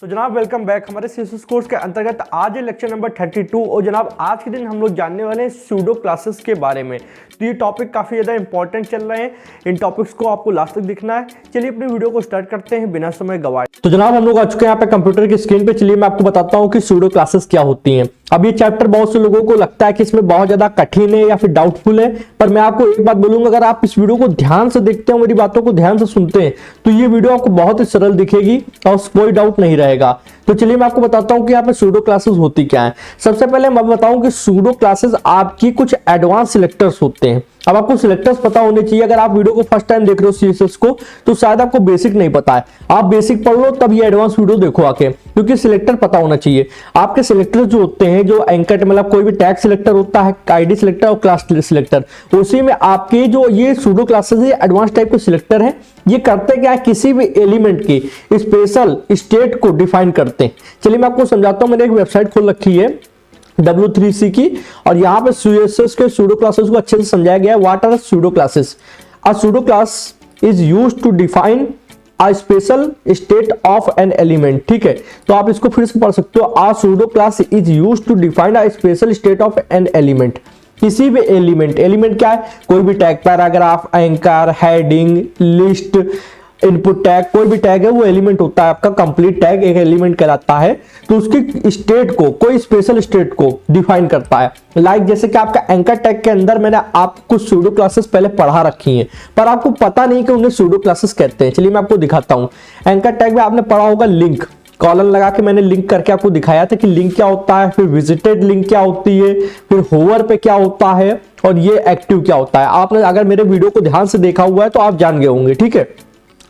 तो जनाब welcome back हमारे सीएसएस कोर्स के अंतर्गत आज है लेक्चर नंबर 32 और जनाब आज के दिन हम लोग जानने वाले हैं सूडो क्लासेस के बारे में। तो ये टॉपिक काफ़ी ज़्यादा इंपॉर्टेंट चल रहे हैं, इन टॉपिक्स को आपको लास्ट तक दिखना है। चलिए अपनी वीडियो को स्टार्ट करते हैं बिना समय गवाए। तो जनाब हम लोग आ चुके हैं यहाँ पे कंप्यूटर की स्क्रीन पे। चलिए मैं आपको बताता हूँ कि सूडो क्लासेस क्या होती हैं। अब ये चैप्टर बहुत से लोगों को लगता है कि इसमें बहुत ज्यादा कठिन है या फिर डाउटफुल है, पर मैं आपको एक बात बोलूंगा, अगर आप इस वीडियो को ध्यान से देखते हो, मेरी बातों को ध्यान से सुनते हैं, तो ये वीडियो आपको बहुत ही सरल दिखेगी और कोई डाउट नहीं रहेगा। तो चलिए मैं आपको बताता हूं कि यहाँ पे सूडो क्लासेस होती क्या है। सबसे पहले मैं बताऊं कि सूडो क्लासेस आपकी कुछ एडवांस सिलेक्टर्स होते हैं। अब आपको सिलेक्टर्स पता होने चाहिए। अगर आप वीडियो को फर्स्ट टाइम देख रहे हो सीएसएस को, तो शायद आपको बेसिक नहीं पता है। आप बेसिक पढ़ लो तब ये एडवांस वीडियो देखो आके, क्योंकि सिलेक्टर पता होना चाहिए। आपके सिलेक्टर जो होते हैं, जो एंकर मतलब कोई भी टैग सिलेक्टर होता है, आईडी सिलेक्टर और क्लास सिलेक्टर, उसी में आपके जो ये सूडो क्लासेस है एडवांस टाइप के सिलेक्टर है। ये करते क्या है, किसी भी एलिमेंट की स्पेशल स्टेट को डिफाइन करते हैं। चलिए मैं आपको समझाता हूं। मैंने एक वेबसाइट खोल रखी है W3C की, और यहाँ पे सीएसएस के सूडो क्लासेस को अच्छे से समझाया गया है। What are pseudo classes? A pseudo class is used to define a special state of an element. ठीक है, तो आप इसको फिर से पढ़ सकते हो। A pseudo class is used to define a special state of an element. किसी भी एलिमेंट क्या है? कोई भी tag, paragraph, anchor, heading, list, input tag, कोई भी टैग है वो एलिमेंट होता है। आपका कंप्लीट टैग एक एलिमेंट कहलाता है। तो उसकी स्टेट को, कोई स्पेशल स्टेट को डिफाइन करता है। लाइक जैसे कि आपका एंकर टैग के अंदर मैंने आपको सूडो क्लासेस पहले पढ़ा रखी हैं, पर आपको पता नहीं कि उन्हें सूडो क्लासेस कहते हैं। चलिए मैं आपको दिखाता हूं। एंकर टैग में आपने पढ़ा होगा लिंक, कॉलन लगा के मैंने लिंक करके आपको दिखाया था कि लिंक क्या होता है, फिर विजिटेड लिंक क्या होती है, फिर होवर पे क्या होता है, और ये एक्टिव क्या होता है। आपने अगर मेरे वीडियो को ध्यान से देखा हुआ है तो आप जान गए होंगे। ठीक है,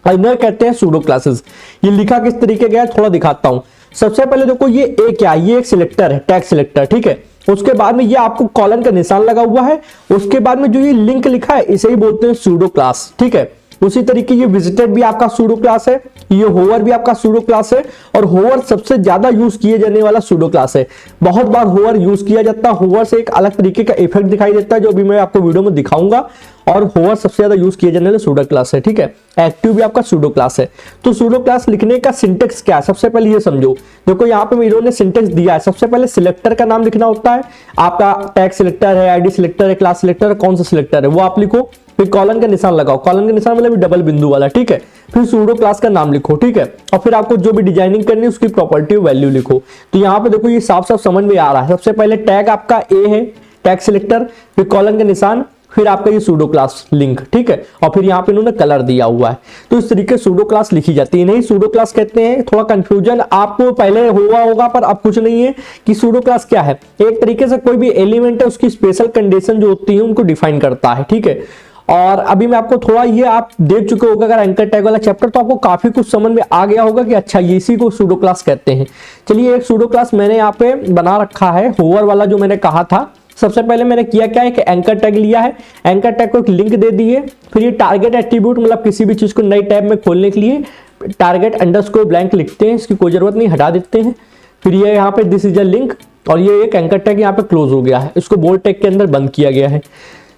इन्हें कहते हैं सूडो क्लासेस। ये लिखा किस तरीके गया है थोड़ा दिखाता हूं। सबसे पहले देखो ये ए क्या है, ये एक सिलेक्टर है, टैग सिलेक्टर। ठीक है, उसके बाद में ये आपको कॉलन का निशान लगा हुआ है। उसके बाद में जो ये लिंक लिखा है इसे ही बोलते हैं सूडो क्लास। ठीक है, उसी तरीके ये विजिटेड भी आपका सूडो क्लास है, ये होवर भी आपका सूडो क्लास है, और होवर सबसे ज्यादा यूज किए जाने वाला सूडो क्लास है। बहुत बार होवर यूज किया जाता है। होवर से एक अलग तरीके का इफेक्ट दिखाई देता है जो अभी मैं आपको वीडियो में दिखाऊंगा, और होवर सबसे ज्यादा यूज किए जाने वाला सूडो क्लास है। ठीक है, एक्टिव भी आपका सूडो क्लास है। तो सूडो क्लास लिखने का सिंटेक्स क्या है, सबसे पहले ये समझो। देखो यहाँ पे इन्होंने सिंटेक्स दिया है। सबसे पहले सिलेक्टर का नाम लिखना होता है। आपका टैग सिलेक्टर है, आईडी सिलेक्टर है, क्लास सिलेक्टर है, कौन सा सिलेक्टर है वो आप लिखो। फिर कॉलन का निशान लगाओ, कॉलन का निशान मतलब डबल बिंदु वाला। ठीक है, फिर सूडो क्लास का नाम लिखो। ठीक है, और फिर आपको जो भी डिजाइनिंग करनी है उसकी प्रॉपर्टी वैल्यू लिखो। तो यहाँ पे देखो ये साफ साफ समझ में आ रहा है। सबसे पहले टैग आपका ए है, टैग सिलेक्टर, फिर कॉलन का निशान, फिर आपका ये सूडो क्लास लिंक। ठीक है, और फिर यहाँ पे इन्होंने कलर दिया हुआ है। तो इस तरीके से सूडो क्लास लिखी जाती है। नहीं सूडो क्लास कहते हैं। थोड़ा कंफ्यूजन आपको पहले हुआ होगा, पर अब कुछ नहीं है कि सूडो क्लास क्या है। एक तरीके से कोई भी एलिमेंट है उसकी स्पेशल कंडीशन जो होती है उनको डिफाइन करता है। ठीक है, और अभी मैं आपको थोड़ा ये आप देख चुके होगा अगर एंकर टैग वाला चैप्टर, तो आपको काफी कुछ समझ में आ गया होगा कि अच्छा ये इसी को सूडो क्लास कहते हैं। चलिए एक सूडो क्लास मैंने यहाँ पे बना रखा है, होवर वाला जो मैंने कहा था। सबसे पहले मैंने किया क्या है कि एंकर टैग लिया है, एंकर टैग को एक लिंक दे दी है। फिर ये टारगेट एट्रीब्यूट मतलब किसी भी चीज को नई टैब में खोलने के लिए टारगेट अंडरस्कोर ब्लैंक लिखते हैं, इसकी कोई जरूरत नहीं, हटा देते हैं। फिर ये यहाँ पे दिस इज अ लिंक, और ये एक एंकर टैग यहाँ पे क्लोज हो गया है, इसको बोल्ड टैग के अंदर बंद किया गया है।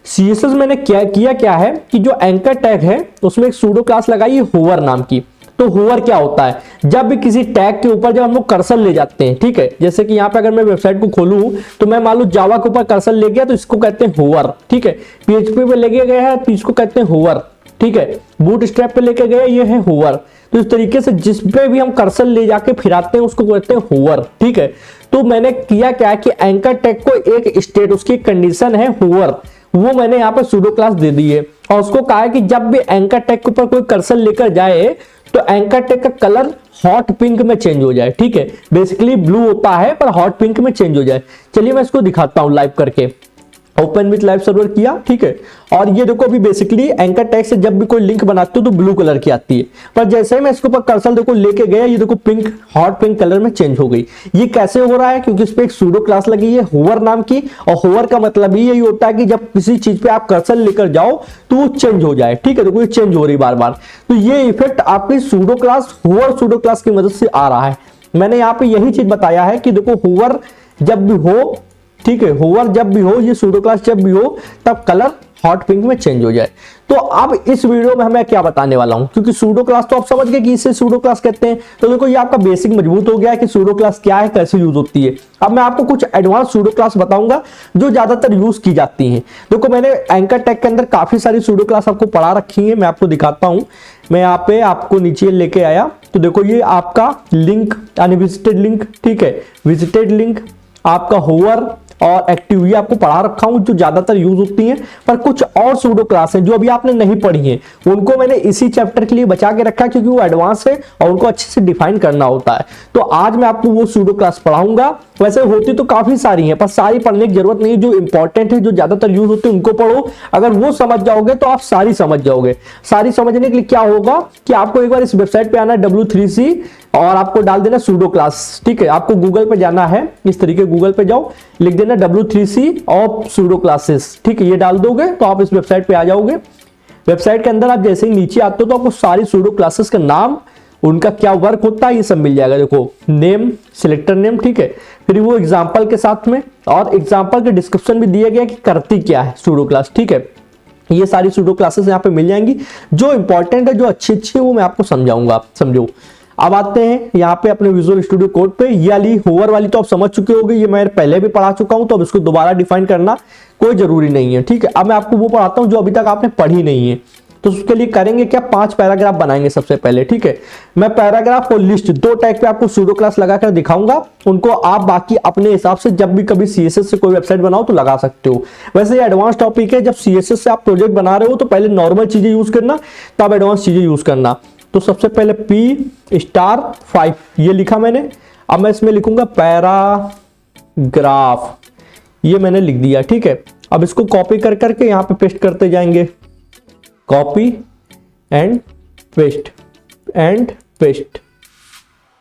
सीएसएस मैंने क्या है कि जो एंकर टैग है उसमें एक सूडो क्लास लगाई है होवर नाम की। तो होवर क्या होता है? जब भी किसी टैग के ऊपर जब हम लोग कर्सर ले जाते हैं, ठीक है, जैसे कि यहाँ पे अगर मैं वेबसाइट को खोलूं तो मैं मान लो जावा के ऊपर कर्सर ले गया तो इसको कहते हैं होवर। ठीक है, पीएचपी पे लेके गए हैं तो इसको कहते हैं होवर। ठीक है, बूटस्ट्रैप पे लेके गए ये है होवर। तो इस तरीके से जिस पे भी हम कर्सर ले जाके फिराते हैं उसको कहते हैं होवर। ठीक है, तो मैंने किया क्या कि एंकर टैग को एक स्टेट, उसकी कंडीशन है होवर, वो मैंने यहाँ पे सूडो क्लास दे दी है। और उसको कहा है कि जब भी एंकर टैग के ऊपर कोई कर्सर लेकर जाए तो एंकर टैग का कलर हॉट पिंक में चेंज हो जाए। ठीक है, बेसिकली ब्लू होता है पर हॉट पिंक में चेंज हो जाए। चलिए मैं इसको दिखाता हूं लाइव करके। ओपन विथ लाइव सर्वर किया। ठीक है, और ये देखो अभी बेसिकली एंकर टैग से जब भी कोई लिंक बनाते हो तो ब्लू कलर की आती है, पर जैसे ही मैं इसके ऊपर कर्सर देखो लेके गया ये देखो पिंक, हॉट पिंक कलर में चेंज हो गई। ये कैसे हो रहा है? क्योंकि इस पे एक सूडो क्लास लगी है होवर नाम की, और होवर का मतलब ही यही होता है कि जब किसी चीज पे आप कर्सर लेकर जाओ तो वो चेंज हो जाए। ठीक है, देखो ये चेंज हो रही बार बार। तो ये इफेक्ट आपकी pseudo class, hover pseudo class की मदद से आ रहा है। मैंने यहाँ पे यही चीज बताया है कि देखो होवर जब भी हो, ठीक है, होवर जब भी हो, ये सूडो क्लास जब भी हो तब कलर हॉट पिंक में चेंज हो जाए। तो तो अब इस वीडियो में मैं क्या बताने वाला हूं, क्योंकि सूडो क्लास तो आप समझ गए कि इसे सूडो क्लास कहते हैं। तो देखो ये आपका बेसिक मजबूत हो गया है कि सूडो क्लास क्या है, कैसे यूज होती है। अब मैं आपको कुछ एडवांस सूडो क्लास बताऊंगा जो ज्यादातर यूज की जाती हैं। देखो मैंने एंकर टैग के अंदर काफी सारी सूडो क्लास आपको पढ़ा रखी है, मैं आपको दिखाता हूं। मैं यहाँ पे आपको नीचे लेके आया, तो देखो ये आपका लिंक यानी विजिटेड लिंक, ठीक है, विजिटेड लिंक, आपका होवर और एक्टिव, ये आपको पढ़ा रखा हूं जो ज्यादातर यूज होती हैं। पर कुछ और सूडो क्लास हैं जो अभी आपने नहीं पढ़ी हैं, उनको मैंने इसी चैप्टर के लिए बचा के रखा क्योंकि वो एडवांस है और उनको अच्छे से डिफाइन करना होता है। तो आज मैं आपको वो सूडो क्लास पढ़ाऊंगा। वैसे होती तो काफी सारी हैं, पर सारी पढ़ने की जरूरत नहीं है। जो इंपॉर्टेंट है, जो ज्यादातर यूज होते हैं, उनको पढ़ो। अगर वो समझ जाओगे तो आप सारी समझ जाओगे। सारी समझने के लिए क्या होगा कि आपको एक बार इस वेबसाइट पे आना है W3C और आपको डाल देना सूडो क्लास, ठीक है। आपको गूगल पे जाना है, इस तरीके गूगल पे जाओ, लिख देना W3C और सूडो क्लासेस, ठीक है। ये डाल दोगे तो आप इस वेबसाइट पे आ जाओगे। वेबसाइट के अंदर आप जैसे ही नीचे आते हो तो आपको सारी सूडो क्लासेस का नाम, उनका क्या वर्क होता है, ये सब मिल जाएगा। देखो नेम, सिलेक्टर नेम, ठीक है, फिर वो एग्जाम्पल के साथ में, और एग्जाम्पल के डिस्क्रिप्शन भी दिया गया कि करती क्या है सूडो क्लास, ठीक है। ये सारी सूडो क्लासेस यहाँ पे मिल जाएंगी। जो इंपॉर्टेंट है, जो अच्छी अच्छी है, वो मैं आपको समझाऊंगा, आप समझो। अब आते हैं यहाँ पे अपने विजुअल स्टूडियो कोड पे। ये वाली होवर वाली तो आप समझ चुके होंगे, ये मैं पहले भी पढ़ा चुका हूं, तो अब इसको दोबारा डिफाइन करना कोई जरूरी नहीं है, ठीक है। अब मैं आपको वो पढ़ाता हूं जो अभी तक आपने पढ़ी नहीं है। तो उसके लिए करेंगे क्या, 5 पैराग्राफ बनाएंगे सबसे पहले, ठीक है। मैं पैराग्राफ और लिस्ट 2 टैग पे आपको सूडो क्लास लगाकर दिखाऊंगा। उनको आप बाकी अपने हिसाब से जब भी कभी CSS से कोई वेबसाइट बनाओ तो लगा सकते हो। वैसे ये एडवांस टॉपिक है, जब CSS से आप प्रोजेक्ट बना रहे हो तो पहले नॉर्मल चीजें यूज करना, तब एडवांस चीजें यूज करना। तो सबसे पहले P*5 ये लिखा मैंने। अब मैं इसमें लिखूंगा पैराग्राफ, ये मैंने लिख दिया, ठीक है। अब इसको कॉपी कर करके यहाँ पे पेस्ट करते जाएंगे, copy and paste and paste,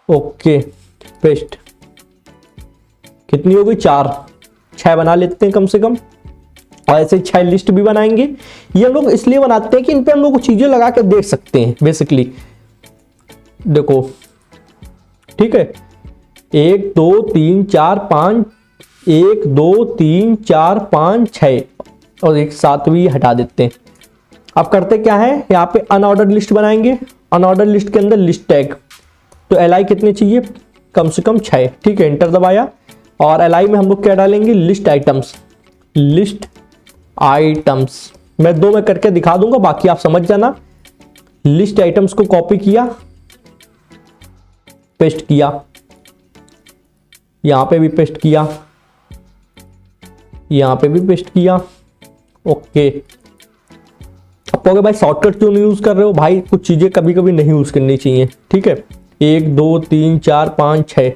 okay paste. कितनी हो गई, 6 बना लेते हैं कम से कम। और ऐसे 6 लिस्ट भी बनाएंगे। ये हम लोग इसलिए बनाते हैं कि इन पे हम लोग चीजें लगा के देख सकते हैं बेसिकली। देखो, ठीक है, 1 2 3 4 5, 1 2 3 4 5 6 और एक 7वीं हटा देते हैं। अब करते क्या है, यहाँ पे अनऑर्डर्ड लिस्ट बनाएंगे। अनऑर्डर्ड लिस्ट के अंदर लिस्ट टैग, तो LI कितने चाहिए, कम से कम 6, ठीक है। एंटर दबाया और LI में हम लोग क्या डालेंगे, लिस्ट आइटम्स, लिस्ट आइटम्स। मैं 2 में करके दिखा दूंगा, बाकी आप समझ जाना। लिस्ट आइटम्स को कॉपी किया, पेस्ट किया, यहां पे भी पेस्ट किया, यहां पे भी पेस्ट किया, ओके। अब कहोगे भाई शॉर्टकट क्यों नहीं यूज कर रहे हो, भाई कुछ चीजें कभी कभी नहीं यूज करनी चाहिए, ठीक है। 1 2 3 4 5 6,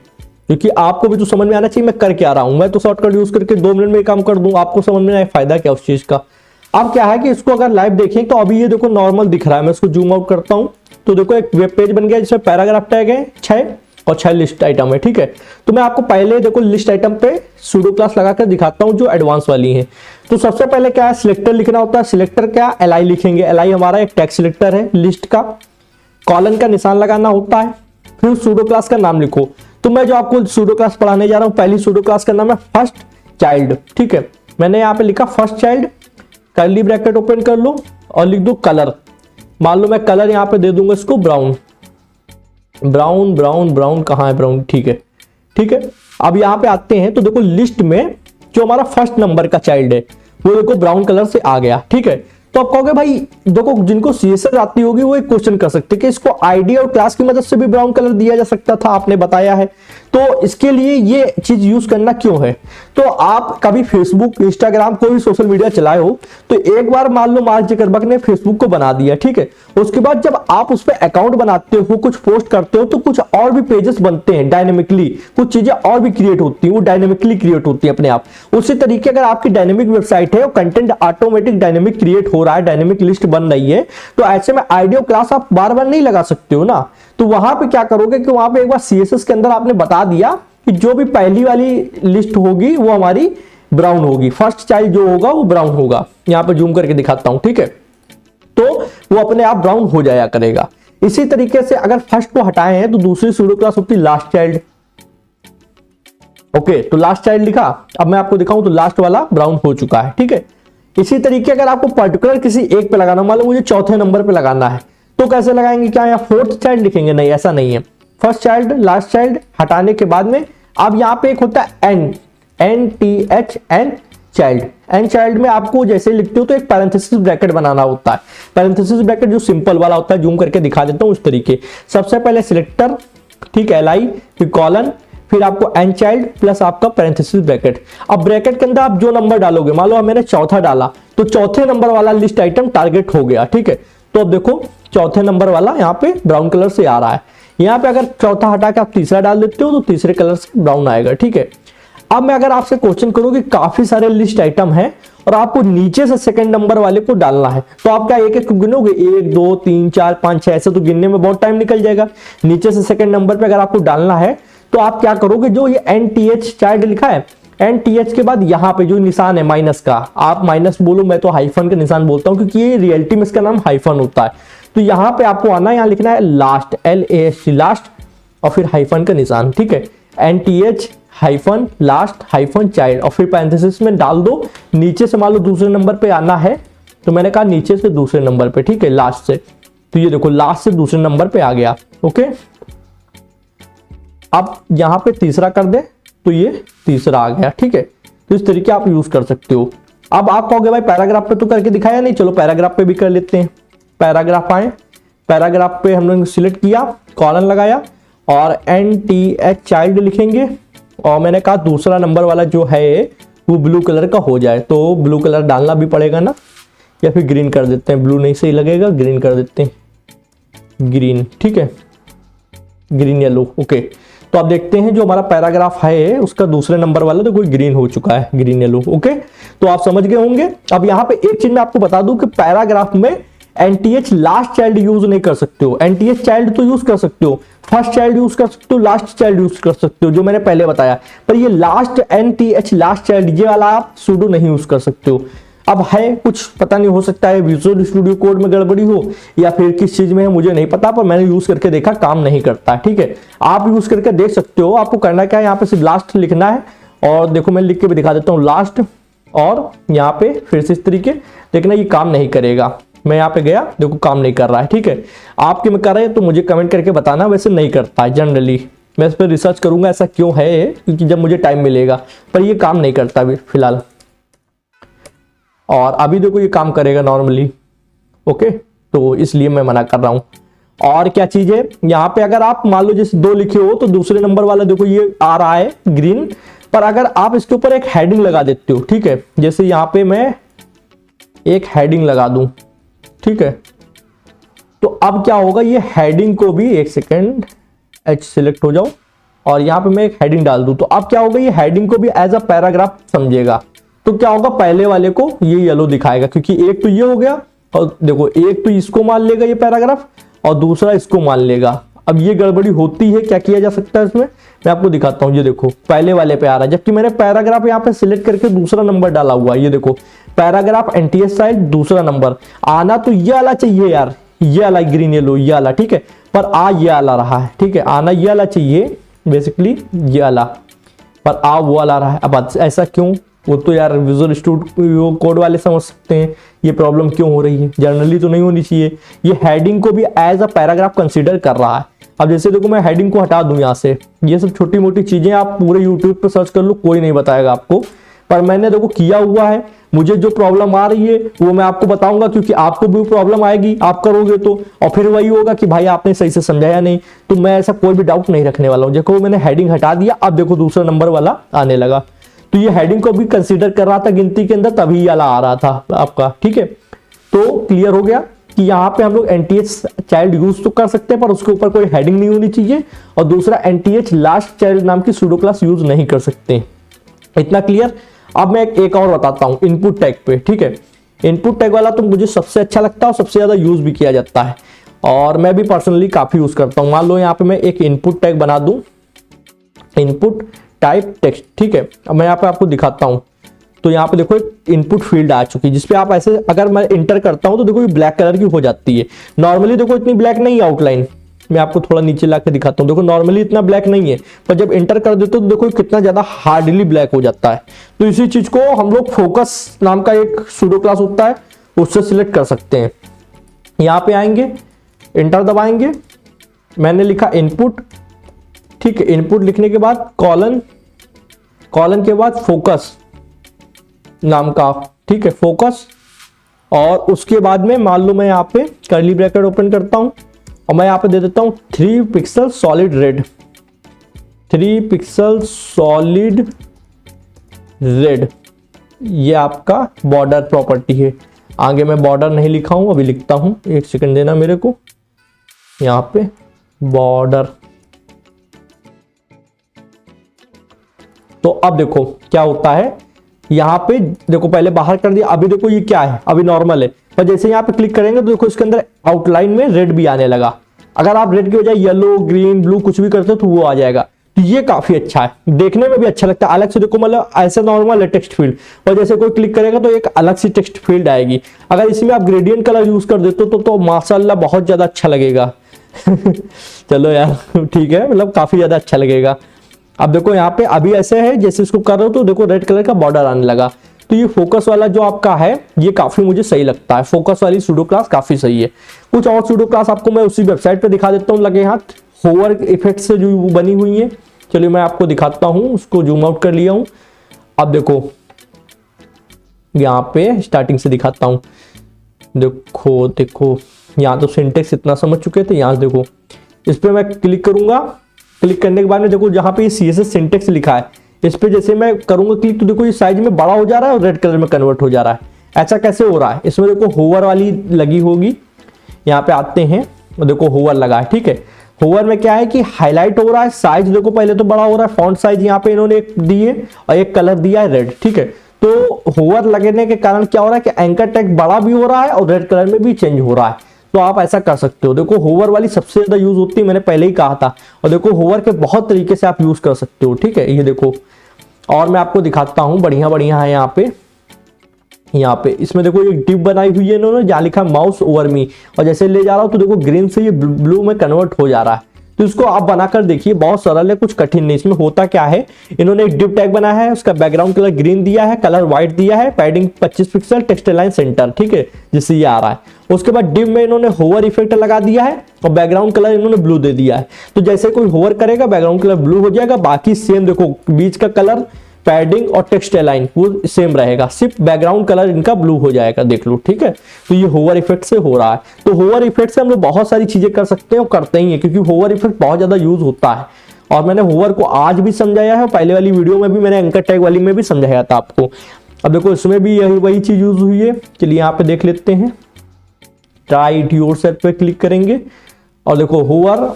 क्योंकि आपको भी तो समझ में आना चाहिए मैं कर क्या रहा हूं। मैं तो शॉर्टकट यूज करके 2 मिनट में काम कर दूं, आपको समझ में आए फायदा क्या उस चीज का। अब क्या है कि इसको अगर लाइव देखें तो अभी ये देखो नॉर्मल दिख रहा है। मैं इसको जूम आउट करता हूं तो देखो एक वेब पेज बन गया जिसमें पैराग्राफ टैग है 6 और 6 लिस्ट आइटम है, ठीक है। तो मैं आपको पहले देखो लिस्ट आइटम पे सूडो क्लास लगाकर दिखाता हूं जो एडवांस वाली है। तो सबसे पहले क्या है, सिलेक्टर लिखना होता है। सिलेक्टर क्या, LI लिखेंगे। LI हमारा एक टेक्स्ट सिलेक्टर है लिस्ट का। कॉलन का निशान लगाना होता है, फिर सूडो क्लास का नाम लिखो। तो मैं जो आपको सूडो क्लास पढ़ाने जा रहा हूं, पहली सूडो क्लास का नाम है फर्स्ट चाइल्ड, ठीक है। मैंने यहाँ पे लिखा first child, curly bracket open कर लो और लिख दो कलर। मान लो मैं कलर यहाँ पे दे दूंगा इसको ब्राउन, ब्राउन ब्राउन ब्राउन, कहाँ है ब्राउन, ठीक है, ठीक है। अब यहाँ पे आते हैं तो देखो लिस्ट में जो हमारा फर्स्ट नंबर का चाइल्ड है वो देखो ब्राउन कलर से आ गया, ठीक है। तो आप कहोगे भाई देखो जिनको CSS आती होगी वो एक क्वेश्चन कर सकते कि इसको आईडी और क्लास की मदद से भी ब्राउन कलर दिया जा सकता था, आपने बताया है। तो इसके लिए ये चीज यूज करना क्यों है, तो आप कभी फेसबुक, इंस्टाग्राम, कोई भी सोशल मीडिया चलाए हो तो एक बार मान लो मार्क जकरबर्ग ने फेसबुक को बना दिया, ठीक है। उसके बाद जब आप उस पर अकाउंट बनाते हो, कुछ पोस्ट करते हो, तो कुछ और भी पेजेस बनते हैं डायनेमिकली, कुछ चीजें और भी क्रिएट होती हैं, वो डायनेमिकली क्रिएट होती है अपने आप। उसी तरीके अगर आपकी डायनेमिक वेबसाइट है और कंटेंट ऑटोमेटिक डायनेमिक क्रिएट हो रहा है, डायनेमिक लिस्ट बन रही है, तो ऐसे में आईडी और क्लास आप बार बार नहीं लगा सकते हो ना। तो वहां पे क्या करोगे कि वहां पे एक बार CSS के अंदर आपने बता दिया कि जो भी पहली वाली लिस्ट होगी वो हमारी ब्राउन होगी, फर्स्ट चाइल्ड जो होगा वो ब्राउन होगा। यहां पे जूम करके दिखाता हूं, ठीक है। तो वो अपने आप ब्राउन हो जाया करेगा। इसी तरीके से अगर फर्स्ट को हटाए हैं तो दूसरी सूडो क्लास होती है लास्ट चाइल्ड, ओके। तो लास्ट चाइल्ड लिखा, अब मैं आपको दिखाऊं तो लास्ट वाला ब्राउन हो चुका है, ठीक है। इसी तरीके अगर आपको पर्टिकुलर किसी एक पे लगाना, मान लो मुझे चौथे नंबर पे लगाना है, तो कैसे लगाएंगे? क्या यहाँ फोर्थ चाइल्ड लिखेंगे? नहीं, ऐसा नहीं है। फर्स्ट चाइल्ड, लास्ट चाइल्ड हटाने के बाद में अब यहाँ पे एक होता है n, NTH, n child. N child में आपको जैसे लिखते हो तो एक पैरेंथेसिस ब्रैकेट बनाना होता है। पैरेंथेसिस ब्रैकेट जो सिंपल वाला होता है, जूम करके दिखा देता हूँ उस तरीके। सबसे पहले सिलेक्टर, ठीक है, LI, फिर कॉलन, फिर आपको एन चाइल्ड प्लस आपका पैरेंथेसिस ब्रैकेट। अब ब्रैकेट के अंदर आप जो नंबर डालोगे, मान लो मैंने चौथा डाला, तो चौथे नंबर वाला लिस्ट आइटम टारगेट हो गया, ठीक है। तो अब देखो चौथे नंबर वाला यहाँ पे ब्राउन कलर से आ रहा है। यहाँ पे अगर चौथा हटा के आप तीसरा डाल देते हो तो तीसरे कलर से ब्राउन आएगा, ठीक है। अब मैं अगर आपसे क्वेश्चन करूं कि काफी सारे लिस्ट आइटम है और आपको नीचे से सेकंड नंबर वाले को डालना है, तो आप क्या एक एक गिनोगे? 1 2 3 4 5 6, ऐसे तो गिनने में बहुत टाइम निकल जाएगा। नीचे से सेकंड नंबर पे अगर आपको डालना है तो आप क्या करोगे? जो ये NTH चाइल्ड लिखा है, NTH के बाद यहाँ पे जो निशान है माइनस का, आप माइनस बोलो, मैं तो हाइफन का निशान बोलता हूँ क्योंकि ये रियलिटी में इसका नाम हाइफन होता है। तो यहाँ पे आपको आना है, यहाँ लिखना है लास्ट, LAST लास्ट, और फिर हाइफन का निशान, ठीक है। NTH hyphen last hyphen child, और फिर पैरेंथेसिस में डाल दो। नीचे से मान लो दूसरे नंबर पे आना है, तो मैंने कहा नीचे से दूसरे नंबर पे, ठीक है, लास्ट से। तो ये देखो लास्ट से दूसरे नंबर पे आ गया, ओके। अब यहाँ पे तीसरा कर दे तो ये तीसरा आ गया, ठीक है। तो इस तरीके आप यूज कर सकते हो। अब आप कहोगे भाई पैराग्राफ पे तो करके दिखाया नहीं, चलो पैराग्राफ पे भी कर लेते हैं। पैराग्राफ आए, पैराग्राफ पे हम लोग सिलेक्ट किया, कॉलन लगाया और NTH चाइल्ड लिखेंगे, और मैंने कहा दूसरा नंबर वाला जो है वो ब्लू कलर का हो जाए, तो ब्लू कलर डालना भी पड़ेगा ना, या फिर ग्रीन कर देते हैं, ब्लू नहीं सही लगेगा, ग्रीन कर देते हैं, ग्रीन, ठीक है, ग्रीन येलो, ओके। तो आप देखते हैं जो हमारा पैराग्राफ है उसका दूसरे नंबर वाला तो कोई ग्रीन हो चुका है, ग्रीन येलो, ओके। तो आप समझ गए होंगे। अब यहाँ पे एक चीज मैं आपको बता दूं कि पैराग्राफ में NTH लास्ट चाइल्ड यूज नहीं कर सकते हो। NTH चाइल्ड तो यूज कर सकते हो, फर्स्ट चाइल्ड यूज कर सकते हो, लास्ट चाइल्ड यूज कर सकते हो, जो मैंने पहले बताया, पर ये लास्ट NTH लास्ट चाइल्ड ये वाला आप सुडो नहीं यूज कर सकते हो। अब है कुछ पता नहीं, हो सकता है विजुअल स्टूडियो कोड में गड़बड़ी हो या फिर किस चीज में है मुझे नहीं पता, पर मैंने यूज करके देखा काम नहीं करता है, ठीक है। आप यूज करके देख सकते हो। आपको करना क्या है, यहाँ पे सिर्फ लास्ट लिखना है, और देखो मैं लिख के भी दिखा देता हूँ लास्ट, और यहाँ पे फिर से इस तरीके, देखना ये काम नहीं करेगा। मैं यहाँ पे गया, देखो काम नहीं कर रहा है, ठीक है। आपके में कर रहे हैं तो मुझे कमेंट करके बताना, वैसे नहीं करता है जनरली। मैं इस पर रिसर्च करूंगा ऐसा क्यों है, क्योंकि जब मुझे टाइम मिलेगा, पर ये काम नहीं करता अभी फिलहाल। और अभी देखो ये काम करेगा नॉर्मली, ओके, तो इसलिए मैं मना कर रहा हूं। और क्या चीज है यहाँ पे, अगर आप मान लो जैसे 2 लिखे हो तो दूसरे नंबर वाला देखो ये आ रहा है ग्रीन, पर अगर आप इसके ऊपर एक हेडिंग लगा देते हो, ठीक है, जैसे यहाँ पे मैं एक हेडिंग लगा दूं, ठीक है, तो अब क्या होगा, ये हेडिंग को भी, एक सेकेंड, H सिलेक्ट हो जाओ, और यहाँ पे मैं एक हेडिंग डाल दूं, तो अब क्या होगा, ये हेडिंग को भी एज अ पैराग्राफ समझेगा। तो क्या होगा, पहले वाले को ये येलो दिखाएगा, क्योंकि एक तो ये हो गया, और देखो एक तो इसको मान लेगा ये पैराग्राफ, और दूसरा इसको मान लेगा। अब ये गड़बड़ी होती है, क्या किया जा सकता है इसमें, मैं आपको दिखाता हूँ। ये देखो पहले वाले पे आ रहा है, जबकि मैंने पैराग्राफ यहाँ पे सिलेक्ट करके दूसरा नंबर डाला हुआ है। ये देखो पैराग्राफ NTH साइड दूसरा नंबर, आना तो ये वाला चाहिए यार, ये वाला ग्रीन येलो ये वाला, ठीक है, पर आ ये वाला रहा है, ठीक है, आना ये वाला चाहिए बेसिकली ये वाला, पर आ वो वाला रहा है। अब ऐसा क्यों, वो तो यार विजुअल स्टूडियो कोड वाले समझ सकते हैं ये प्रॉब्लम क्यों हो रही है, जनरली तो नहीं होनी चाहिए। ये हेडिंग को भी एज अ पैराग्राफ कंसीडर कर रहा है। अब जैसे देखो मैं हेडिंग को हटा दूं यहाँ से, ये सब छोटी मोटी चीजें आप पूरे यूट्यूब पे सर्च कर लो, कोई नहीं बताएगा आपको, पर मैंने देखो किया हुआ है। मुझे जो प्रॉब्लम आ रही है वो मैं आपको बताऊंगा, क्योंकि आपको भी प्रॉब्लम आएगी आप करोगे तो, और फिर वही होगा कि भाई आपने सही से समझाया नहीं। तो मैं ऐसा कोई भी डाउट नहीं रखने वाला हूँ। देखो मैंने हेडिंग हटा दिया, अब देखो दूसरा नंबर वाला आने लगा। तो ये हेडिंग को भी कंसीडर कर रहा था गिनती के अंदर, तभी ये वाला आ रहा था आपका, ठीक है। तो क्लियर हो गया कि यहाँ पे हम लोग NTH चाइल्ड यूज तो कर सकते हैं, पर उसके ऊपर कोई हेडिंग नहीं होनी चाहिए, और दूसरा NTH लास्ट चाइल्ड नाम की सूडो क्लास यूज नहीं कर सकते। इतना क्लियर। अब मैं एक और बताता हूं इनपुट टैग पे, ठीक है। इनपुट टैग वाला तो मुझे सबसे अच्छा लगता है और सबसे ज्यादा यूज भी किया जाता है, और मैं भी पर्सनली काफी यूज करता हूं। मान लो यहाँ पे मैं एक इनपुट टैग बना दूं, इनपुट टाइप टेक्स्ट, ठीक है। अब मैं यहाँ पे आपको दिखाता हूं, तो यहाँ पे देखो एक इनपुट फील्ड आ चुकी है, जिसपे आप ऐसे अगर मैं इंटर करता हूं तो देखो ये ब्लैक कलर की हो जाती है। नॉर्मली देखो इतनी ब्लैक नहीं आउटलाइन, मैं आपको थोड़ा नीचे ला के दिखाता हूँ। देखो नॉर्मली इतना ब्लैक नहीं है, पर जब एंटर कर देते हो तो देखो कितना ज्यादा हार्डली ब्लैक हो जाता है। तो इसी चीज को हम लोग फोकस नाम का एक सूडो क्लास होता है उससे सिलेक्ट कर सकते हैं। यहाँ पे आएंगे, एंटर दबाएंगे, मैंने लिखा इनपुट, ठीक है। इनपुट लिखने के बाद कॉलन, कॉलन के बाद फोकस नाम का, ठीक है, फोकस। और उसके बाद में मान लो मैं यहाँ पे कर्ली ब्रैकेट ओपन करता हूं और मैं यहाँ पे दे देता हूं 3 pixel solid red, 3 pixel solid red. ये आपका बॉर्डर प्रॉपर्टी है। आगे मैं बॉर्डर नहीं लिखा हूं, अभी लिखता हूं, 1 सेकंड देना मेरे को। यहाँ पे बॉर्डर, तो अब देखो क्या होता है, यहाँ पे देखो पहले बाहर कर दिया, अभी देखो ये क्या है, अभी नॉर्मल है, पर जैसे यहाँ पे क्लिक करेंगे तो देखो इसके अंदर आउटलाइन में रेड भी आने लगा। अगर आप रेड की बजाय येलो, ग्रीन, ब्लू कुछ भी करते हो तो वो आ जाएगा। तो ये काफी अच्छा है, देखने में भी अच्छा लगता है। अलग से देखो मतलब ऐसा नॉर्मल है टेक्स्ट फील्ड, और जैसे कोई क्लिक करेगा तो एक अलग सी टेक्स्ट फील्ड आएगी। अगर इसमें आप ग्रेडियंट कलर यूज कर देते हो तो माशाल्लाह बहुत ज्यादा अच्छा लगेगा। चलो यार ठीक है, मतलब काफी ज्यादा अच्छा लगेगा। अब देखो यहाँ पे अभी ऐसे है जैसे इसको कर रहे हो तो देखो रेड कलर का बॉर्डर आने लगा। तो ये फोकस वाला जो आपका है ये काफी मुझे सही लगता है, फोकस वाली सूडो क्लास काफी सही है। कुछ और सूडो क्लास आपको मैं उसी वेबसाइट पे दिखा देता हूँ लगे हाथ, होवर इफेक्ट से जो बनी हुई है। चलिए मैं आपको दिखाता हूँ, उसको जूम आउट कर लिया हूँ। अब देखो यहाँ पे स्टार्टिंग से दिखाता हूँ, देखो देखो यहाँ तो सिंटेक्स इतना समझ चुके थे। यहाँ देखो इस पर मैं क्लिक करूंगा, क्लिक करने के बाद में देखो जहां पे ये CSS सिंटेक्स लिखा है इस पे जैसे मैं करूंगा क्लिक तो देखो ये साइज में बड़ा हो जा रहा है और रेड कलर में कन्वर्ट हो जा रहा है। ऐसा कैसे हो रहा है, इसमें देखो होवर वाली लगी होगी। यहाँ पे आते हैं और देखो होवर लगा है, ठीक है। होवर में क्या है कि हाईलाइट हो रहा है, साइज देखो पहले तो बड़ा हो रहा है, फॉन्ट साइज यहाँ पे इन्होंने एक दिए और एक कलर दिया है रेड, ठीक है। तो होवर लगने के कारण क्या हो रहा है कि एंकर टैग बड़ा भी हो रहा है और रेड कलर में भी चेंज हो रहा है। तो आप ऐसा कर सकते हो। देखो होवर वाली सबसे ज्यादा यूज होती है, मैंने पहले ही कहा था। और देखो होवर के बहुत तरीके से आप यूज कर सकते हो, ठीक है। ये देखो और मैं आपको दिखाता हूं, बढ़िया बढ़िया है यहाँ पे। यहाँ पे इसमें देखो एक डिप बनाई हुई है इन्होंने जहाँ लिखा माउस ओवर मी, और जैसे ले जा रहा हूं तो देखो ग्रीन से ये ब्लू में कन्वर्ट हो जा रहा है। तो इसको आप बनाकर देखिए, बहुत सरल है, कुछ कठिन नहीं। इसमें होता क्या है, इन्होंने एक डिप टैग बनाया है, उसका बैकग्राउंड कलर ग्रीन दिया है, कलर व्हाइट दिया है, padding 25 pixel, text line centre, ठीक है, जिससे ये आ रहा है। उसके बाद डिप में इन्होंने होवर इफेक्ट लगा दिया है और बैकग्राउंड कलर इन्होंने ब्लू दे दिया है। तो जैसे कोई होवर करेगा बैकग्राउंड कलर ब्लू हो जाएगा, बाकी सेम देखो बीच का कलर, पैडिंग और टेक्स्ट लाइन वो सेम रहेगा, सिर्फ बैकग्राउंड कलर इनका ब्लू हो जाएगा, देख लो, ठीक है। तो ये होवर इफेक्ट से हो रहा है। तो होवर इफेक्ट से हम लोग बहुत सारी चीजें कर सकते हैं और करते ही हैं, क्योंकि होवर इफेक्ट बहुत ज्यादा यूज होता है। और मैंने होवर को आज भी समझाया है, पहले वाली वीडियो में भी मैंने एंकर टैग वाली में भी समझाया था आपको। अब देखो इसमें भी यही वही चीज यूज हुई है। चलिए यहाँ पे देख लेते हैं, ट्राई इट योरसेल्फ पे क्लिक करेंगे और देखो होवर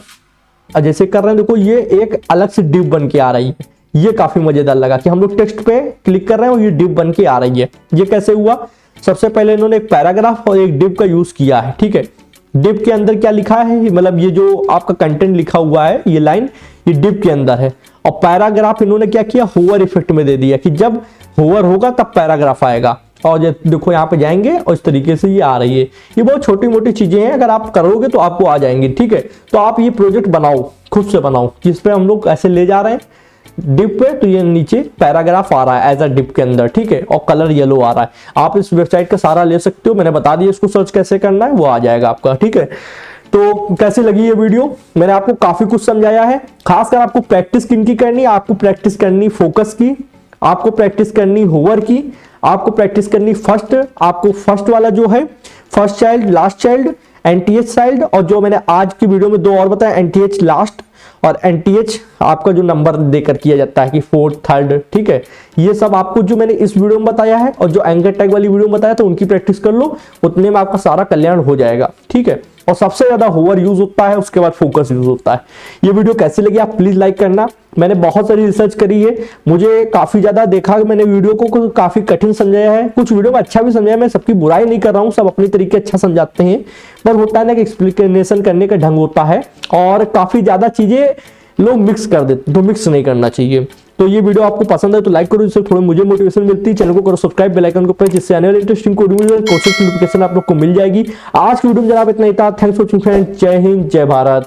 जैसे कर रहे हैं, देखो ये एक अलग से डिप बन के आ रही है। ये काफी मजेदार लगा कि हम लोग टेक्स्ट पे क्लिक कर रहे हैं और ये डिप बन के आ रही है। ये कैसे हुआ, सबसे पहले इन्होंने एक पैराग्राफ और एक डिप का यूज किया है, ठीक है। डिप के अंदर क्या लिखा है, मतलब ये जो आपका कंटेंट लिखा हुआ है ये लाइन ये डिप के अंदर है, और पैराग्राफ इन्होंने क्या किया, होवर इफेक्ट में दे दिया कि जब होवर होगा तब पैराग्राफ आएगा। और देखो यहाँ पे जाएंगे और इस तरीके से ये आ रही है। ये बहुत छोटी मोटी चीजें हैं, अगर आप करोगे तो आपको आ जाएंगी, ठीक है। तो आप ये प्रोजेक्ट बनाओ, खुद से बनाओ, जिस पे हम लोग ऐसे ले जा रहे हैं डिप पे, तो ये नीचे पैराग्राफ आ रहा है एज अ डिप के अंदर, ठीक है, और कलर येलो आ रहा है। आप इस वेबसाइट का सारा ले सकते हो, मैंने बता दिया इसको सर्च कैसे करना है, वो आ जाएगा आपका, ठीक है। तो कैसी लगी ये वीडियो, मैंने आपको काफी कुछ समझाया है। खासकर आपको प्रैक्टिस किनकी करनी है, आपको प्रैक्टिस करनी फोकस की, आपको प्रैक्टिस करनी होवर की, आपको प्रैक्टिस करनी फर्स्ट, आपको फर्स्ट वाला जो है first child, last child, NTH child, और जो मैंने आज की वीडियो में 2 और बताया, एनटीएच लास्ट और एनटीएच आपका जो नंबर देकर किया जाता है कि 4th 3rd, ठीक है। ये सब आपको जो मैंने इस वीडियो में बताया है और जो एंकर टैग वाली वीडियो में बताया था उनकी प्रैक्टिस कर लो, उतने में आपका सारा कल्याण हो जाएगा, ठीक है। और सबसे ज्यादा होवर यूज होता है, उसके बाद फोकस यूज होता है। ये वीडियो कैसी लगी आप प्लीज लाइक करना। मैंने बहुत सारी रिसर्च करी है, मुझे काफी ज्यादा देखा, मैंने वीडियो को काफी कठिन समझाया है, कुछ वीडियो में अच्छा भी समझाया, मैं सबकी बुराई नहीं कर रहा हूँ, सब अपनी तरीके अच्छा समझाते हैं, पर होता है ना कि एक्सप्लेनेशन करने का ढंग होता है और काफी ज्यादा चीजें लोग मिक्स कर देते, तो मिक्स नहीं करना चाहिए। तो ये वीडियो आपको पसंद है तो लाइक करो, जिससे थोड़ी मुझे मोटिवेशन मिलती है। चैनल को करो सब्सक्राइब, बेल आइकन को प्रेस, जिससे आने वाली इंटरेस्टिंग कोर्सेज की नोटिफिकेशन आप लोग को मिल जाएगी। आज की वीडियो में जनाब इतना ही था। थैंक्स फॉर वॉचिंग फ्रेंड, जय हिंद, जय भारत।